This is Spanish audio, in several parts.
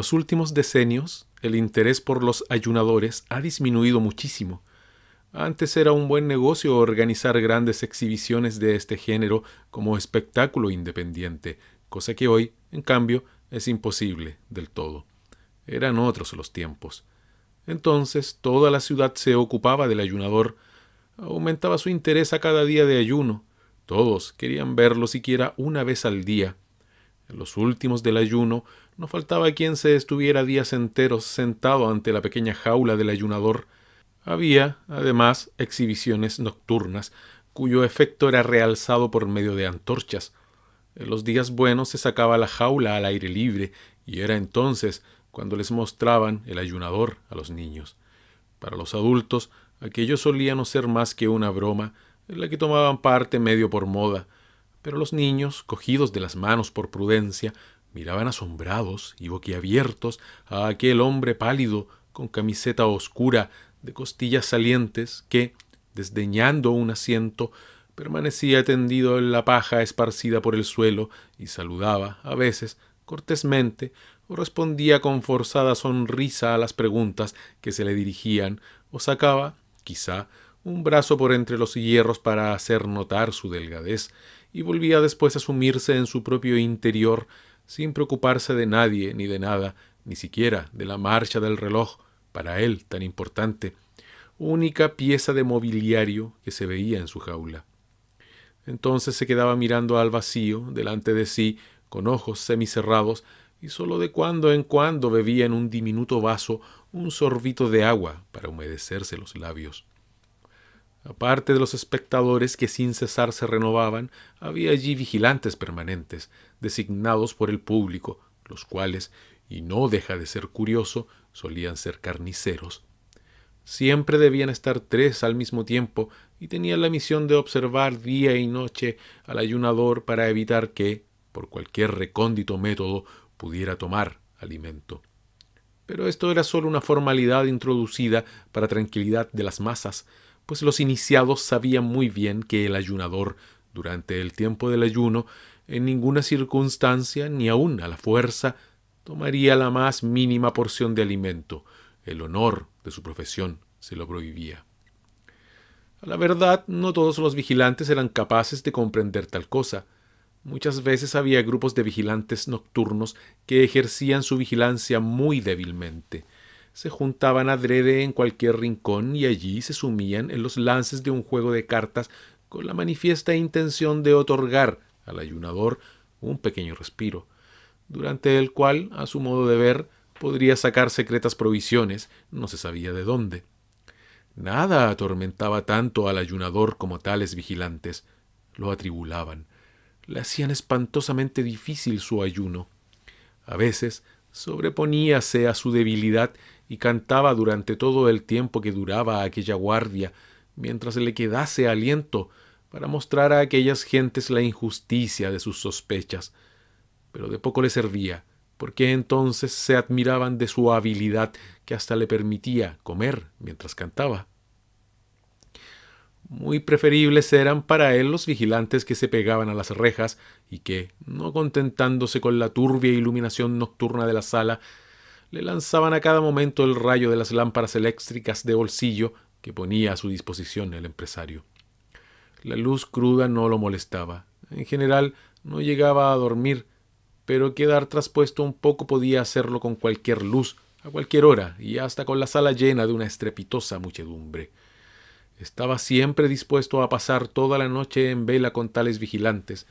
los últimos decenios, el interés por los ayunadores ha disminuido muchísimo. Antes era un buen negocio organizar grandes exhibiciones de este género como espectáculo independiente, cosa que hoy, en cambio, es imposible del todo. Eran otros los tiempos. Entonces toda la ciudad se ocupaba del ayunador. Aumentaba su interés a cada día de ayuno. Todos querían verlo siquiera una vez al día. En los últimos del ayuno no faltaba quien se estuviera días enteros sentado ante la pequeña jaula del ayunador. Había, además, exhibiciones nocturnas, cuyo efecto era realzado por medio de antorchas. En los días buenos se sacaba la jaula al aire libre, y era entonces cuando les mostraban el ayunador a los niños. Para los adultos, aquello solía no ser más que una broma, en la que tomaban parte medio por moda, pero los niños, cogidos de las manos por prudencia, miraban asombrados y boquiabiertos a aquel hombre pálido, con camiseta oscura, de costillas salientes, que, desdeñando un asiento, permanecía tendido en la paja esparcida por el suelo y saludaba, a veces, cortésmente, o respondía con forzada sonrisa a las preguntas que se le dirigían, o sacaba, quizá, un brazo por entre los hierros para hacer notar su delgadez, y volvía después a sumirse en su propio interior, sin preocuparse de nadie ni de nada, ni siquiera de la marcha del reloj, para él tan importante, única pieza de mobiliario que se veía en su jaula. Entonces se quedaba mirando al vacío delante de sí con ojos semicerrados, y sólo de cuando en cuando bebía en un diminuto vaso un sorbito de agua para humedecerse los labios. Aparte de los espectadores que sin cesar se renovaban, había allí vigilantes permanentes, designados por el público, los cuales, y no deja de ser curioso, solían ser carniceros. Siempre debían estar tres al mismo tiempo y tenían la misión de observar día y noche al ayunador para evitar que, por cualquier recóndito método, pudiera tomar alimento. Pero esto era solo una formalidad introducida para tranquilidad de las masas, pues los iniciados sabían muy bien que el ayunador, durante el tiempo del ayuno, en ninguna circunstancia, ni aun a la fuerza, tomaría la más mínima porción de alimento. El honor de su profesión se lo prohibía. A la verdad, no todos los vigilantes eran capaces de comprender tal cosa. Muchas veces había grupos de vigilantes nocturnos que ejercían su vigilancia muy débilmente. Se juntaban adrede en cualquier rincón y allí se sumían en los lances de un juego de cartas con la manifiesta intención de otorgar al ayunador un pequeño respiro, durante el cual, a su modo de ver, podría sacar secretas provisiones, no se sabía de dónde. Nada atormentaba tanto al ayunador como tales vigilantes. Lo atribulaban. Le hacían espantosamente difícil su ayuno. A veces sobreponíase a su debilidad y cantaba durante todo el tiempo que duraba aquella guardia, mientras le quedase aliento, para mostrar a aquellas gentes la injusticia de sus sospechas. Pero de poco le servía, porque entonces se admiraban de su habilidad, que hasta le permitía comer mientras cantaba. Muy preferibles eran para él los vigilantes que se pegaban a las rejas y que, no contentándose con la turbia iluminación nocturna de la sala, le lanzaban a cada momento el rayo de las lámparas eléctricas de bolsillo que ponía a su disposición el empresario. La luz cruda no lo molestaba. En general no llegaba a dormir, pero quedar traspuesto un poco podía hacerlo con cualquier luz, a cualquier hora, y hasta con la sala llena de una estrepitosa muchedumbre. Estaba siempre dispuesto a pasar toda la noche en vela con tales vigilantes.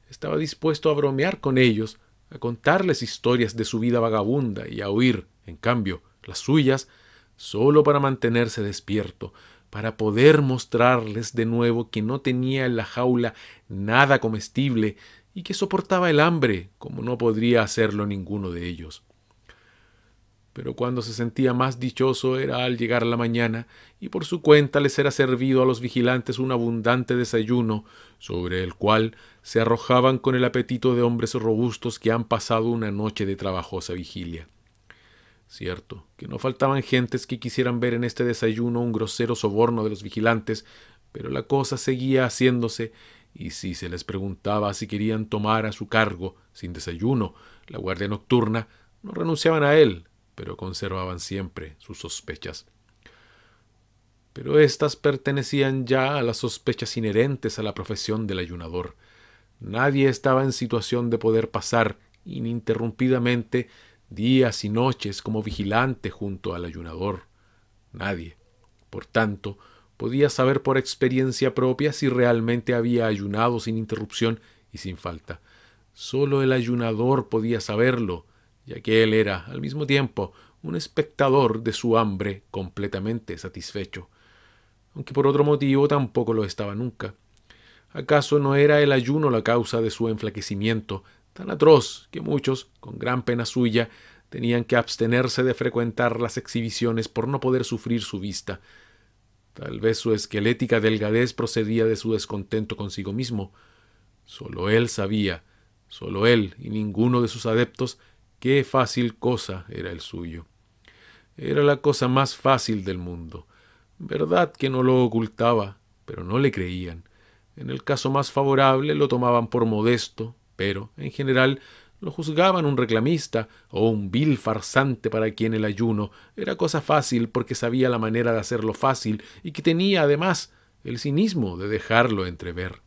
Estaba dispuesto a bromear con ellos, a contarles historias de su vida vagabunda y a oír, en cambio, las suyas, solo para mantenerse despierto, para poder mostrarles de nuevo que no tenía en la jaula nada comestible y que soportaba el hambre como no podría hacerlo ninguno de ellos. Pero cuando se sentía más dichoso era al llegar la mañana y por su cuenta les era servido a los vigilantes un abundante desayuno, sobre el cual se arrojaban con el apetito de hombres robustos que han pasado una noche de trabajosa vigilia. Cierto que no faltaban gentes que quisieran ver en este desayuno un grosero soborno de los vigilantes, pero la cosa seguía haciéndose, y si se les preguntaba si querían tomar a su cargo, sin desayuno, la guardia nocturna, No renunciaban a él, pero conservaban siempre sus sospechas. Pero éstas pertenecían ya a las sospechas inherentes a la profesión del ayunador. Nadie estaba en situación de poder pasar ininterrumpidamente días y noches como vigilante junto al ayunador. Nadie, por tanto, podía saber por experiencia propia si realmente había ayunado sin interrupción y sin falta. Sólo el ayunador podía saberlo, ya que él era, al mismo tiempo, un espectador de su hambre completamente satisfecho. Aunque por otro motivo tampoco lo estaba nunca. ¿Acaso no era el ayuno la causa de su enflaquecimiento, tan atroz que muchos, con gran pena suya, tenían que abstenerse de frecuentar las exhibiciones por no poder sufrir su vista? Tal vez su esquelética delgadez procedía de su descontento consigo mismo. Solo él sabía, solo él y ninguno de sus adeptos, qué fácil cosa era el suyo. Era la cosa más fácil del mundo. Verdad que no lo ocultaba, pero no le creían. En el caso más favorable lo tomaban por modesto, pero, en general, lo juzgaban un reclamista o un vil farsante para quien el ayuno era cosa fácil porque sabía la manera de hacerlo fácil y que tenía, además, el cinismo de dejarlo entrever.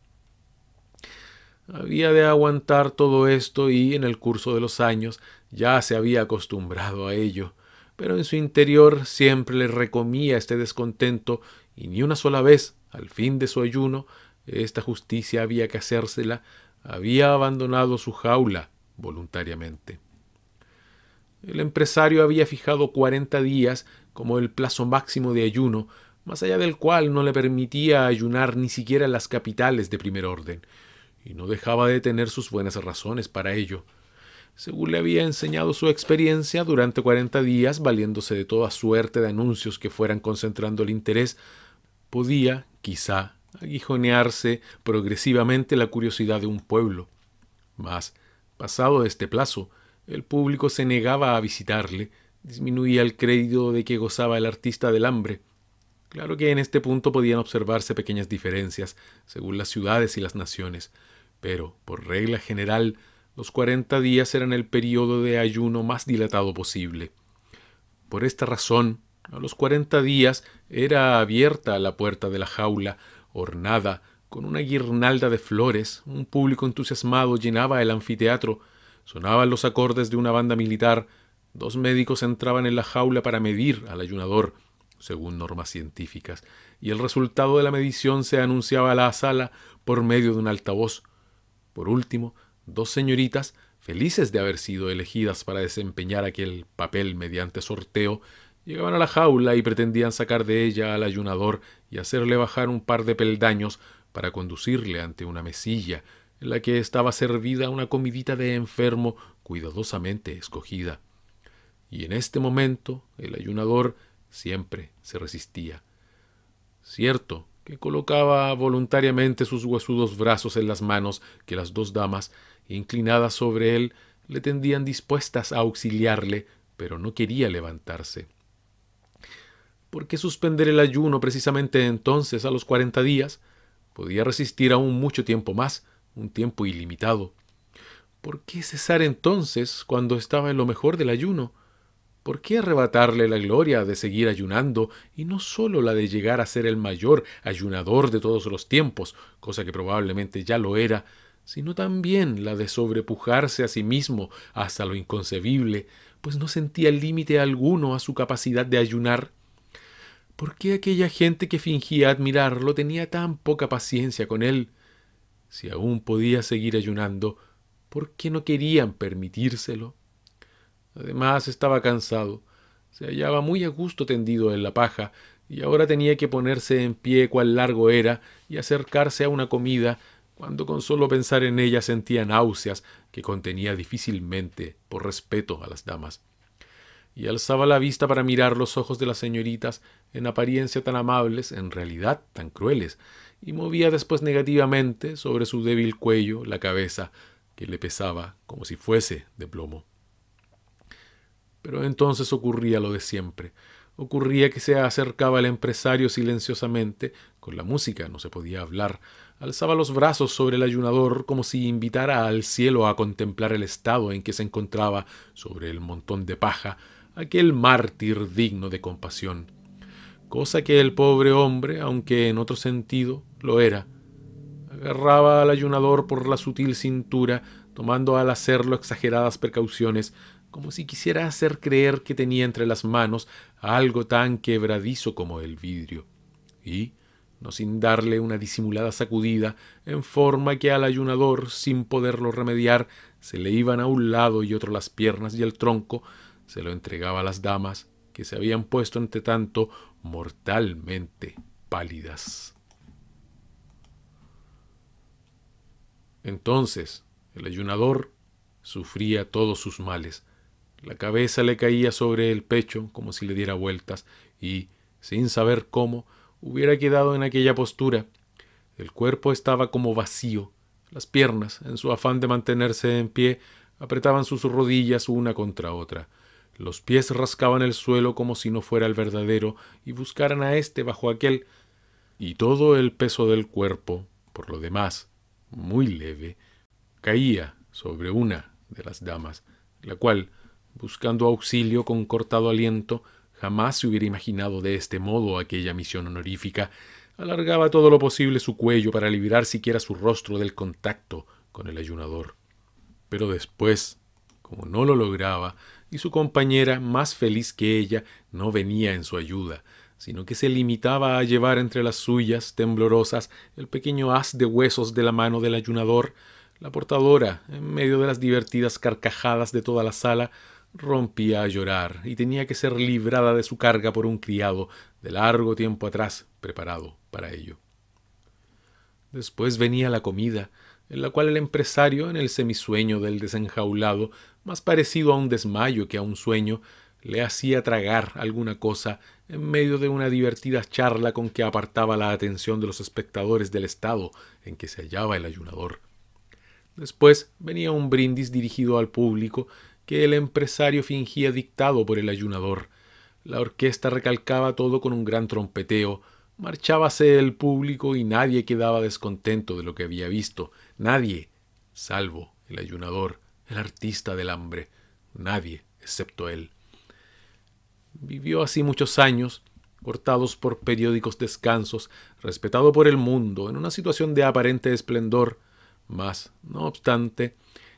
Había de aguantar todo esto y, en el curso de los años, ya se había acostumbrado a ello, pero en su interior siempre le recomía este descontento y ni una sola vez, al fin de su ayuno, esta justicia había que hacérsela, había abandonado su jaula voluntariamente. El empresario había fijado 40 días como el plazo máximo de ayuno, más allá del cual no le permitía ayunar ni siquiera en las capitales de primer orden, y no dejaba de tener sus buenas razones para ello. Según le había enseñado su experiencia, durante 40 días, valiéndose de toda suerte de anuncios que fueran concentrando el interés, podía, quizá, aguijonearse progresivamente la curiosidad de un pueblo. Mas, pasado este plazo, el público se negaba a visitarle, disminuía el crédito de que gozaba el artista del hambre. Claro que en este punto podían observarse pequeñas diferencias, según las ciudades y las naciones, pero, por regla general, los 40 días eran el período de ayuno más dilatado posible. Por esta razón, a los 40 días era abierta la puerta de la jaula, ornada con una guirnalda de flores, un público entusiasmado llenaba el anfiteatro, sonaban los acordes de una banda militar, 2 médicos entraban en la jaula para medir al ayunador, según normas científicas, y el resultado de la medición se anunciaba a la sala por medio de un altavoz. Por último, 2 señoritas, felices de haber sido elegidas para desempeñar aquel papel mediante sorteo, llegaban a la jaula y pretendían sacar de ella al ayunador y hacerle bajar un par de peldaños para conducirle ante una mesilla en la que estaba servida una comidita de enfermo cuidadosamente escogida. Y en este momento el ayunador siempre se resistía. Cierto que colocaba voluntariamente sus huesudos brazos en las manos que las 2 damas, inclinadas sobre él, le tendían dispuestas a auxiliarle, pero no quería levantarse. ¿Por qué suspender el ayuno precisamente entonces, a los 40 días? Podía resistir aún mucho tiempo más, un tiempo ilimitado. ¿Por qué cesar entonces cuando estaba en lo mejor del ayuno? ¿Por qué arrebatarle la gloria de seguir ayunando y no sólo la de llegar a ser el mayor ayunador de todos los tiempos, cosa que probablemente ya lo era, sino también la de sobrepujarse a sí mismo hasta lo inconcebible, pues no sentía límite alguno a su capacidad de ayunar? ¿Por qué aquella gente que fingía admirarlo tenía tan poca paciencia con él? Si aún podía seguir ayunando, ¿por qué no querían permitírselo? Además estaba cansado, se hallaba muy a gusto tendido en la paja, y ahora tenía que ponerse en pie cuán largo era y acercarse a una comida, cuando con solo pensar en ella sentía náuseas que contenía difícilmente por respeto a las damas. Y alzaba la vista para mirar los ojos de las señoritas, en apariencia tan amables, en realidad tan crueles, y movía después negativamente sobre su débil cuello la cabeza, que le pesaba como si fuese de plomo. Pero entonces ocurría lo de siempre. Ocurría que se acercaba el empresario silenciosamente, con la música no se podía hablar, alzaba los brazos sobre el ayunador como si invitara al cielo a contemplar el estado en que se encontraba sobre el montón de paja aquel mártir digno de compasión, cosa que el pobre hombre, aunque en otro sentido, lo era. Agarraba al ayunador por la sutil cintura, tomando al hacerlo exageradas precauciones, como si quisiera hacer creer que tenía entre las manos algo tan quebradizo como el vidrio, y, no sin darle una disimulada sacudida, en forma que al ayunador, sin poderlo remediar, se le iban a un lado y otro las piernas y el tronco, se lo entregaba a las damas, que se habían puesto entre tanto mortalmente pálidas. Entonces el ayunador sufría todos sus males. La cabeza le caía sobre el pecho como si le diera vueltas y, sin saber cómo, hubiera quedado en aquella postura. El cuerpo estaba como vacío. Las piernas, en su afán de mantenerse en pie, apretaban sus rodillas una contra otra. Los pies rascaban el suelo como si no fuera el verdadero y buscaran a éste bajo aquel, y todo el peso del cuerpo, por lo demás, muy leve, caía sobre una de las damas, la cual, buscando auxilio con cortado aliento, jamás se hubiera imaginado de este modo aquella misión honorífica, alargaba todo lo posible su cuello para librar siquiera su rostro del contacto con el ayunador. Pero después, como no lo lograba, y su compañera, más feliz que ella, no venía en su ayuda, sino que se limitaba a llevar entre las suyas, temblorosas, el pequeño haz de huesos de la mano del ayunador, la portadora, en medio de las divertidas carcajadas de toda la sala, rompía a llorar y tenía que ser librada de su carga por un criado de largo tiempo atrás preparado para ello. Después venía la comida, en la cual el empresario, en el semisueño del desenjaulado, más parecido a un desmayo que a un sueño, le hacía tragar alguna cosa en medio de una divertida charla con que apartaba la atención de los espectadores del estado en que se hallaba el ayunador. Después venía un brindis dirigido al público que el empresario fingía dictado por el ayunador. La orquesta recalcaba todo con un gran trompeteo. Marchábase el público y nadie quedaba descontento de lo que había visto. Nadie, salvo el ayunador, el artista del hambre. Nadie, excepto él. Vivió así muchos años, cortados por periódicos descansos, respetado por el mundo, en una situación de aparente esplendor, mas, no obstante,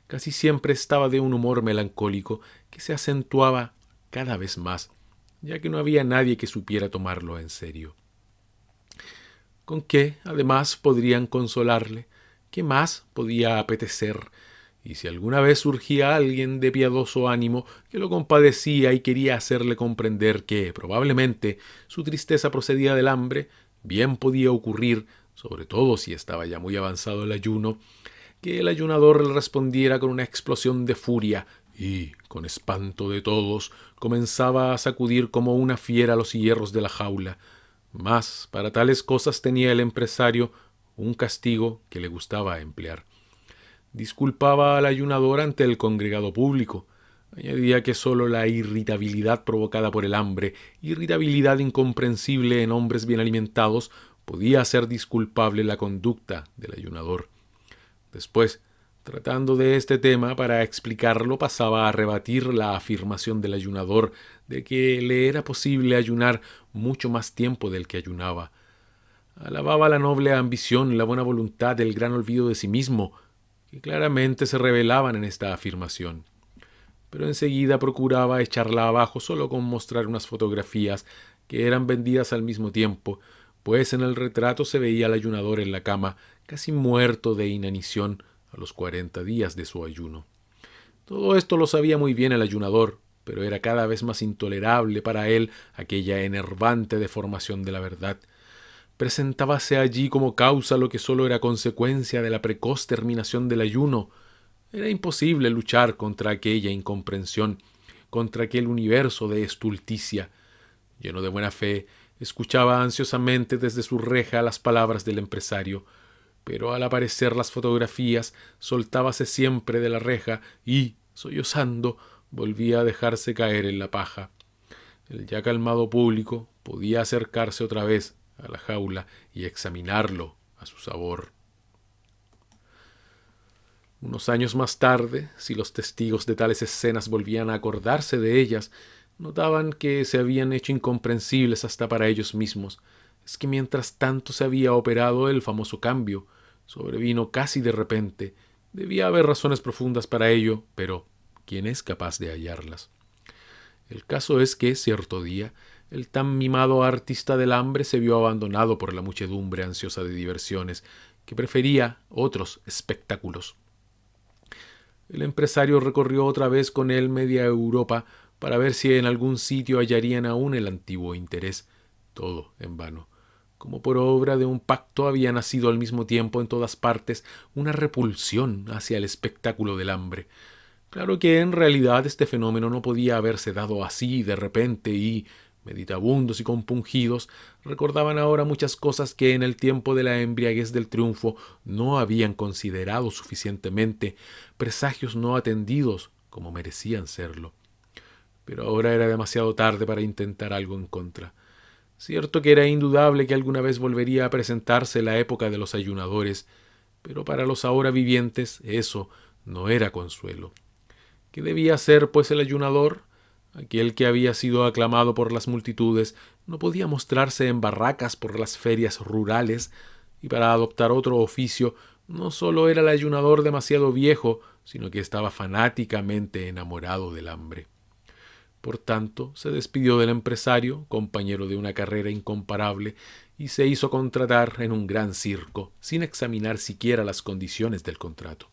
casi siempre estaba de un humor melancólico que se acentuaba cada vez más, ya que no había nadie que supiera tomarlo en serio. ¿Con qué, además, podrían consolarle? ¿Qué más podía apetecer? Y si alguna vez surgía alguien de piadoso ánimo que lo compadecía y quería hacerle comprender que, probablemente, su tristeza procedía del hambre, bien podía ocurrir, sobre todo si estaba ya muy avanzado el ayuno, que el ayunador le respondiera con una explosión de furia y, con espanto de todos, comenzaba a sacudir como una fiera los hierros de la jaula. Mas para tales cosas tenía el empresario un castigo que le gustaba emplear. Disculpaba al ayunador ante el congregado público. Añadía que sólo la irritabilidad provocada por el hambre, irritabilidad incomprensible en hombres bien alimentados, podía hacer disculpable la conducta del ayunador. Después, tratando de este tema para explicarlo, pasaba a rebatir la afirmación del ayunador de que le era posible ayunar mucho más tiempo del que ayunaba. Alababa la noble ambición, la buena voluntad, el gran olvido de sí mismo, que claramente se revelaban en esta afirmación. Pero enseguida procuraba echarla abajo solo con mostrar unas fotografías que eran vendidas al mismo tiempo, pues en el retrato se veía al ayunador en la cama, casi muerto de inanición a los 40 días de su ayuno. Todo esto lo sabía muy bien el ayunador, pero era cada vez más intolerable para él aquella enervante deformación de la verdad. Presentábase allí como causa lo que sólo era consecuencia de la precoz terminación del ayuno. Era imposible luchar contra aquella incomprensión, contra aquel universo de estulticia. Lleno de buena fe, escuchaba ansiosamente desde su reja las palabras del empresario, pero al aparecer las fotografías soltábase siempre de la reja y, sollozando, volvía a dejarse caer en la paja. El ya calmado público podía acercarse otra vez a la jaula y examinarlo a su sabor. Unos años más tarde, si los testigos de tales escenas volvían a acordarse de ellas, notaban que se habían hecho incomprensibles hasta para ellos mismos. Es que mientras tanto se había operado el famoso cambio, sobrevino casi de repente. Debía haber razones profundas para ello, pero ¿quién es capaz de hallarlas? El caso es que, cierto día, el tan mimado artista del hambre se vio abandonado por la muchedumbre ansiosa de diversiones, que prefería otros espectáculos. El empresario recorrió otra vez con él media Europa para ver si en algún sitio hallarían aún el antiguo interés. Todo en vano. Como por obra de un pacto había nacido al mismo tiempo en todas partes una repulsión hacia el espectáculo del hambre. Claro que en realidad este fenómeno no podía haberse dado así de repente y, meditabundos y compungidos, recordaban ahora muchas cosas que en el tiempo de la embriaguez del triunfo no habían considerado suficientemente, presagios no atendidos como merecían serlo. Pero ahora era demasiado tarde para intentar algo en contra. Cierto que era indudable que alguna vez volvería a presentarse la época de los ayunadores, pero para los ahora vivientes eso no era consuelo. ¿Qué debía hacer, pues, el ayunador? Aquel que había sido aclamado por las multitudes no podía mostrarse en barracas por las ferias rurales, y para adoptar otro oficio no sólo era el ayunador demasiado viejo, sino que estaba fanáticamente enamorado del hambre. Por tanto, se despidió del empresario, compañero de una carrera incomparable, y se hizo contratar en un gran circo, sin examinar siquiera las condiciones del contrato.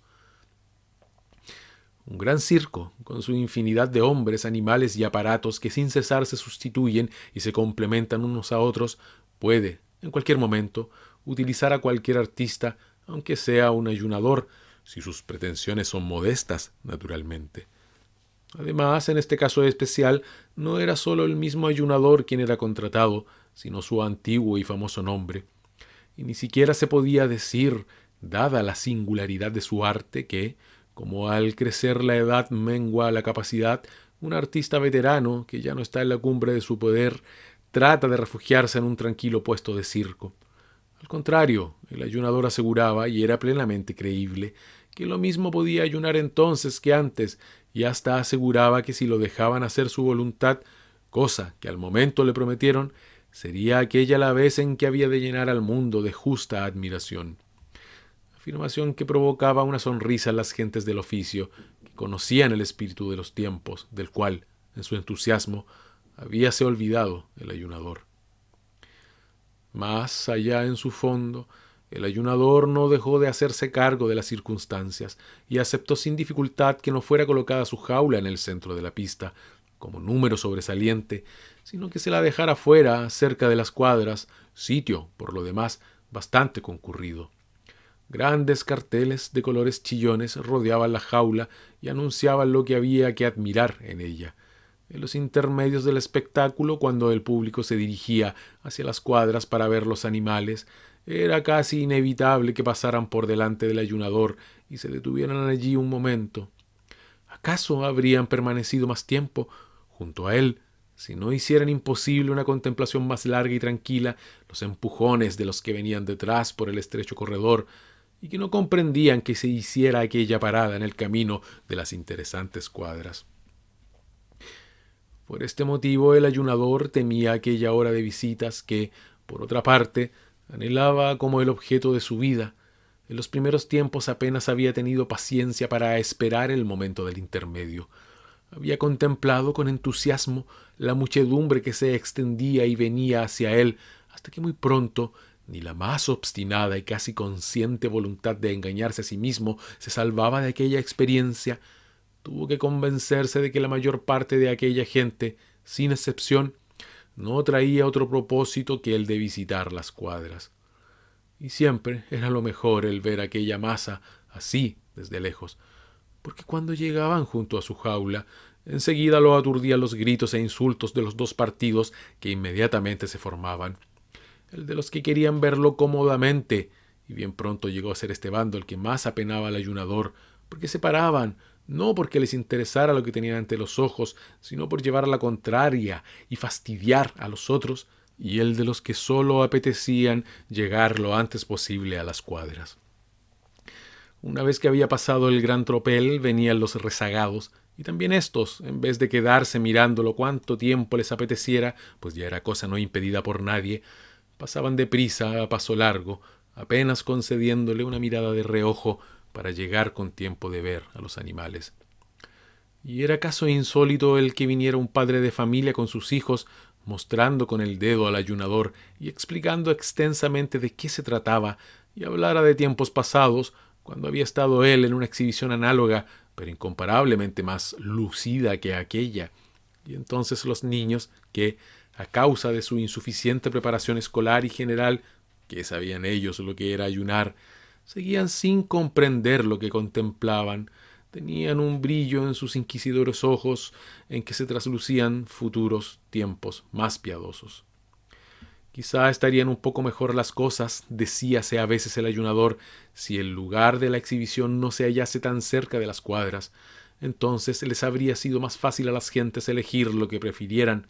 Un gran circo, con su infinidad de hombres, animales y aparatos que sin cesar se sustituyen y se complementan unos a otros, puede, en cualquier momento, utilizar a cualquier artista, aunque sea un ayunador, si sus pretensiones son modestas, naturalmente. Además, en este caso especial, no era sólo el mismo ayunador quien era contratado, sino su antiguo y famoso nombre. Y ni siquiera se podía decir, dada la singularidad de su arte, que, como al crecer la edad mengua la capacidad, un artista veterano, que ya no está en la cumbre de su poder, trata de refugiarse en un tranquilo puesto de circo. Al contrario, el ayunador aseguraba, y era plenamente creíble, que lo mismo podía ayunar entonces que antes, y hasta aseguraba que si lo dejaban hacer su voluntad, cosa que al momento le prometieron, sería aquella la vez en que había de llenar al mundo de justa admiración. Afirmación que provocaba una sonrisa en las gentes del oficio, que conocían el espíritu de los tiempos, del cual, en su entusiasmo, habíase olvidado el ayunador. Más allá en su fondo, el ayunador no dejó de hacerse cargo de las circunstancias y aceptó sin dificultad que no fuera colocada su jaula en el centro de la pista, como número sobresaliente, sino que se la dejara fuera, cerca de las cuadras, sitio, por lo demás, bastante concurrido. Grandes carteles de colores chillones rodeaban la jaula y anunciaban lo que había que admirar en ella. En los intermedios del espectáculo, cuando el público se dirigía hacia las cuadras para ver los animales, era casi inevitable que pasaran por delante del ayunador y se detuvieran allí un momento. ¿Acaso habrían permanecido más tiempo junto a él si no hicieran imposible una contemplación más larga y tranquila los empujones de los que venían detrás por el estrecho corredor y que no comprendían que se hiciera aquella parada en el camino de las interesantes cuadras? Por este motivo el ayunador temía aquella hora de visitas que, por otra parte, anhelaba como el objeto de su vida. En los primeros tiempos apenas había tenido paciencia para esperar el momento del intermedio. Había contemplado con entusiasmo la muchedumbre que se extendía y venía hacia él, hasta que muy pronto ni la más obstinada y casi consciente voluntad de engañarse a sí mismo se salvaba de aquella experiencia. Tuvo que convencerse de que la mayor parte de aquella gente, sin excepción, no traía otro propósito que el de visitar las cuadras. Y siempre era lo mejor el ver aquella masa así desde lejos, porque cuando llegaban junto a su jaula, enseguida lo aturdían los gritos e insultos de los dos partidos que inmediatamente se formaban. El de los que querían verlo cómodamente, y bien pronto llegó a ser este bando el que más apenaba al ayunador, porque se paraban, no porque les interesara lo que tenían ante los ojos, sino por llevar la contraria y fastidiar a los otros, y él de los que solo apetecían llegar lo antes posible a las cuadras. Una vez que había pasado el gran tropel, venían los rezagados, y también estos, en vez de quedarse mirándolo cuánto tiempo les apeteciera, pues ya era cosa no impedida por nadie, pasaban deprisa a paso largo, apenas concediéndole una mirada de reojo para llegar con tiempo de ver a los animales. Y era caso insólito el que viniera un padre de familia con sus hijos, mostrando con el dedo al ayunador y explicando extensamente de qué se trataba, y hablara de tiempos pasados, cuando había estado él en una exhibición análoga, pero incomparablemente más lucida que aquella. Y entonces los niños, que, a causa de su insuficiente preparación escolar y general, que sabían ellos lo que era ayunar, seguían sin comprender lo que contemplaban, tenían un brillo en sus inquisidores ojos en que se traslucían futuros tiempos más piadosos. Quizá estarían un poco mejor las cosas, decíase a veces el ayunador, si el lugar de la exhibición no se hallase tan cerca de las cuadras. Entonces les habría sido más fácil a las gentes elegir lo que prefirieran.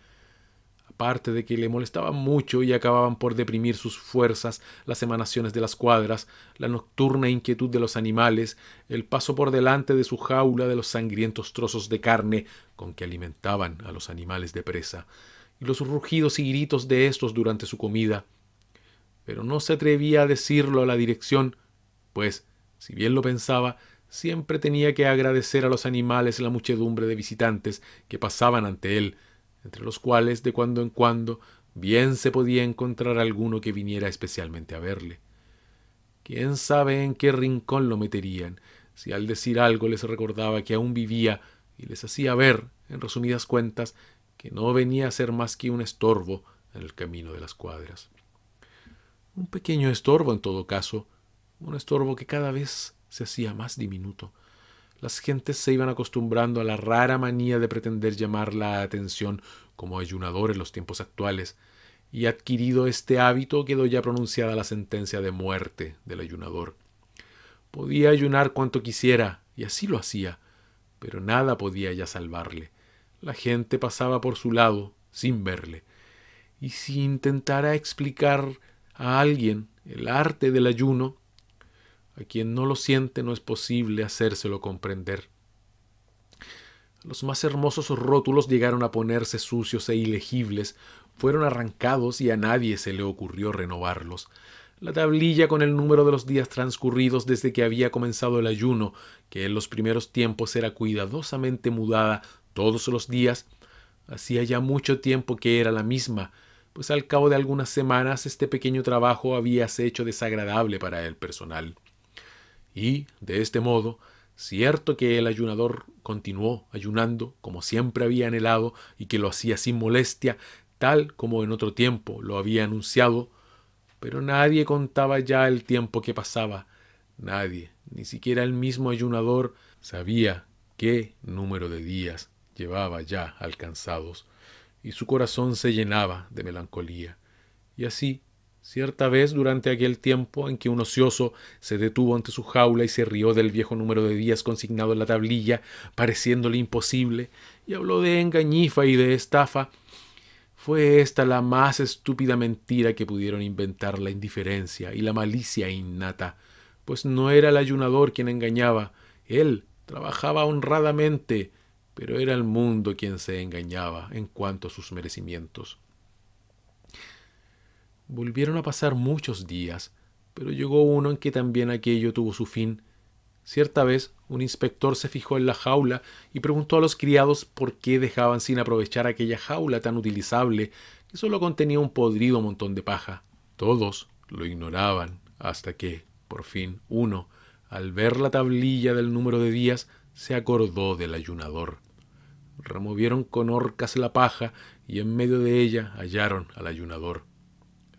Aparte de que le molestaban mucho y acababan por deprimir sus fuerzas las emanaciones de las cuadras, la nocturna inquietud de los animales, el paso por delante de su jaula de los sangrientos trozos de carne con que alimentaban a los animales de presa, y los rugidos y gritos de estos durante su comida. Pero no se atrevía a decirlo a la dirección, pues, si bien lo pensaba, siempre tenía que agradecer a los animales la muchedumbre de visitantes que pasaban ante él, entre los cuales de cuando en cuando bien se podía encontrar alguno que viniera especialmente a verle. Quién sabe en qué rincón lo meterían, si al decir algo les recordaba que aún vivía y les hacía ver, en resumidas cuentas, que no venía a ser más que un estorbo en el camino de las cuadras. Un pequeño estorbo en todo caso, un estorbo que cada vez se hacía más diminuto. Las gentes se iban acostumbrando a la rara manía de pretender llamar la atención como ayunador en los tiempos actuales, y adquirido este hábito quedó ya pronunciada la sentencia de muerte del ayunador. Podía ayunar cuanto quisiera, y así lo hacía, pero nada podía ya salvarle. La gente pasaba por su lado sin verle, y si intentara explicar a alguien el arte del ayuno, a quien no lo siente no es posible hacérselo comprender. Los más hermosos rótulos llegaron a ponerse sucios e ilegibles, fueron arrancados y a nadie se le ocurrió renovarlos. La tablilla con el número de los días transcurridos desde que había comenzado el ayuno, que en los primeros tiempos era cuidadosamente mudada todos los días, hacía ya mucho tiempo que era la misma, pues al cabo de algunas semanas este pequeño trabajo habíase hecho desagradable para el personal. Y, de este modo, cierto que el ayunador continuó ayunando como siempre había anhelado y que lo hacía sin molestia, tal como en otro tiempo lo había anunciado, pero nadie contaba ya el tiempo que pasaba. Nadie, ni siquiera el mismo ayunador, sabía qué número de días llevaba ya alcanzados, y su corazón se llenaba de melancolía. Y así, cierta vez durante aquel tiempo en que un ocioso se detuvo ante su jaula y se rió del viejo número de días consignado en la tablilla, pareciéndole imposible, y habló de engañifa y de estafa, fue esta la más estúpida mentira que pudieron inventar la indiferencia y la malicia innata, pues no era el ayunador quien engañaba, él trabajaba honradamente, pero era el mundo quien se engañaba en cuanto a sus merecimientos. Volvieron a pasar muchos días, pero llegó uno en que también aquello tuvo su fin. Cierta vez un inspector se fijó en la jaula y preguntó a los criados por qué dejaban sin aprovechar aquella jaula tan utilizable que solo contenía un podrido montón de paja. Todos lo ignoraban hasta que, por fin, uno, al ver la tablilla del número de días, se acordó del ayunador. Removieron con horcas la paja y en medio de ella hallaron al ayunador.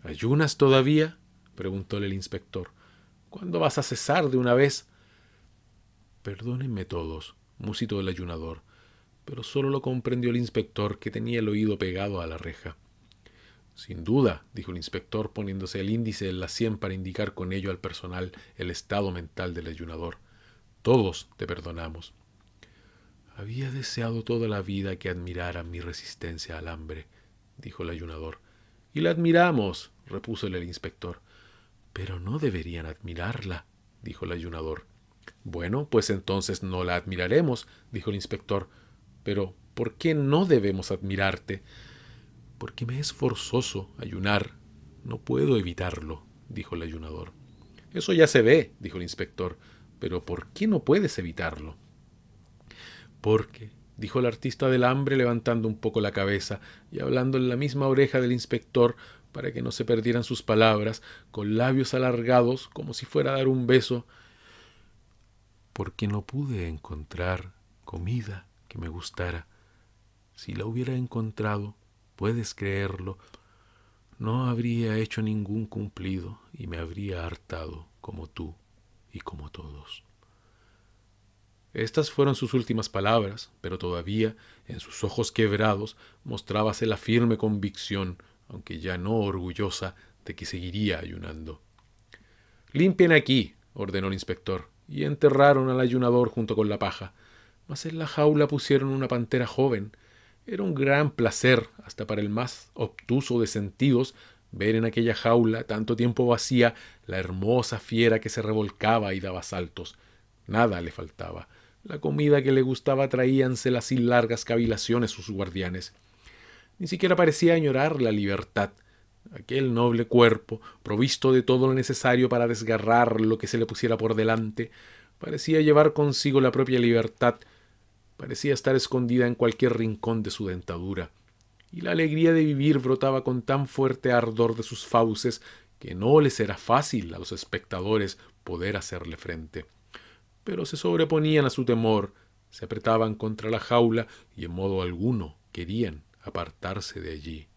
¿Ayunas todavía?, preguntóle el inspector. ¿Cuándo vas a cesar de una vez? Perdónenme todos, musitó el ayunador, pero solo lo comprendió el inspector, que tenía el oído pegado a la reja. Sin duda, dijo el inspector, poniéndose el índice en la sien para indicar con ello al personal el estado mental del ayunador. Todos te perdonamos. Había deseado toda la vida que admiraran mi resistencia al hambre, dijo el ayunador. Y la admiramos, repuso el inspector. Pero no deberían admirarla, dijo el ayunador. Bueno, pues entonces no la admiraremos, dijo el inspector. Pero, ¿por qué no debemos admirarte? Porque me es forzoso ayunar. No puedo evitarlo, dijo el ayunador. Eso ya se ve, dijo el inspector. Pero ¿por qué no puedes evitarlo? Porque, dijo el artista del hambre levantando un poco la cabeza y hablando en la misma oreja del inspector para que no se perdieran sus palabras, con labios alargados como si fuera a dar un beso, porque no pude encontrar comida que me gustara. Si la hubiera encontrado, puedes creerlo, no habría hecho ningún cumplido y me habría hartado como tú y como todos. Estas fueron sus últimas palabras, pero todavía, en sus ojos quebrados, mostrábase la firme convicción, aunque ya no orgullosa, de que seguiría ayunando. «Limpien aquí», ordenó el inspector, y enterraron al ayunador junto con la paja. Mas en la jaula pusieron una pantera joven. Era un gran placer, hasta para el más obtuso de sentidos, ver en aquella jaula, tanto tiempo vacía, la hermosa fiera que se revolcaba y daba saltos. Nada le faltaba. La comida que le gustaba traíansela sin largas cavilaciones sus guardianes. Ni siquiera parecía añorar la libertad. Aquel noble cuerpo, provisto de todo lo necesario para desgarrar lo que se le pusiera por delante, parecía llevar consigo la propia libertad, parecía estar escondida en cualquier rincón de su dentadura, y la alegría de vivir brotaba con tan fuerte ardor de sus fauces que no les era fácil a los espectadores poder hacerle frente. Pero se sobreponían a su temor, se apretaban contra la jaula y en modo alguno querían apartarse de allí.